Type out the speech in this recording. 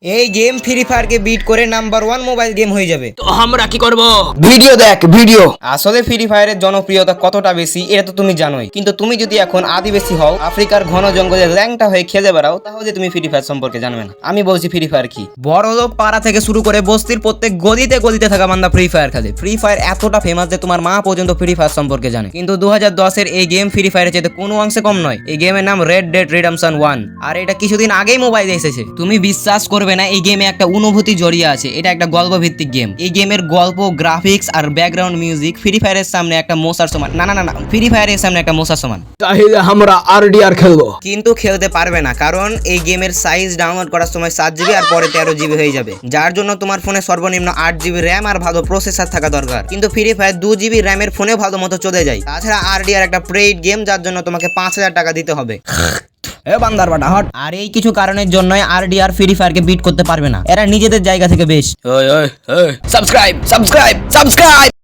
এই game free fire কে bit করে number 1 mobile game হয়ে যাবে। তো আমরা কি করব? ভিডিও দেখ ভিডিও। আসলে ফ্রি ফায়ারের জনপ্রিয়তা কতটা বেশি এটা তো তুমি জানোই, কিন্তু তুমি যদি এখন আদিবাসী হও, আফ্রিকার ঘন জঙ্গলে ল্যাংটা হয়ে খেলে বেড়াও, তাহলে তুমি ফ্রি ফায়ার সম্পর্কে জানবে না। আমি বলছি ফ্রি ফায়ার কি। বড় লোক পাড়া থেকে শুরু করে বস্তির প্রত্যেক গলিতে গলিতে থাকা বান্দা ফ্রি ফায়ার খেলে। ফ্রি ফায়ার এতটা ফেমাস যে তোমার মা পর্যন্ত ফ্রি ফায়ার সম্পর্কে জানে। কিন্তু 2010 এর এই গেম ফ্রি ফায়ারের চেয়ে কোনো অংশে কম নয়। এই গেমের নাম রেড ডেড রিডেম্পশন 1, আর এটা কিছুদিন আগেই মোবাইলে এসেছে। তুমি বিশ্বাস করবে না, এই গেমে একটা অনুভূতি জড়িয়ে আছে। এটা একটা গল্প ভিত্তিক গেম। এই গেমের গল্প, গ্রাফিক্স আর ব্যাকগ্রাউন্ড মিউজিক ফ্রি ফায়ারের সামনে একটা মশার সমান। না, ফ্রি ফায়ারের সামনে একটা মশার সমান। তাহলে আমরা আরডিআর খেলবো। কিন্তু খেলতে পারবে না, কারণ এই গেমের সাইজ ডাউনলোড করার সময় 7 জিবি আর পরে 13 জিবি হয়ে যাবে, যার জন্য তোমার ফোনে সর্বনিম্ন 8 জিবি র্যাম আর ভালো প্রসেসর থাকা দরকার। কিন্তু ফ্রি ফায়ার 2 জিবি র্যামের ফোনে ভালো মতো চলে যায়। তাছাড়া আরডিআর একটা পেইড গেম, যার জন্য তোমাকে 5000 টাকা দিতে হবে। এ বান্দার বাটা হট। আর এই কিছু কারণের জন্যই আরডিআর ফ্রি ফায়ারকে বিট করতে পারবে না। এরা নিজেদের জায়গা থেকে বেশ। Subscribe subscribe subscribe.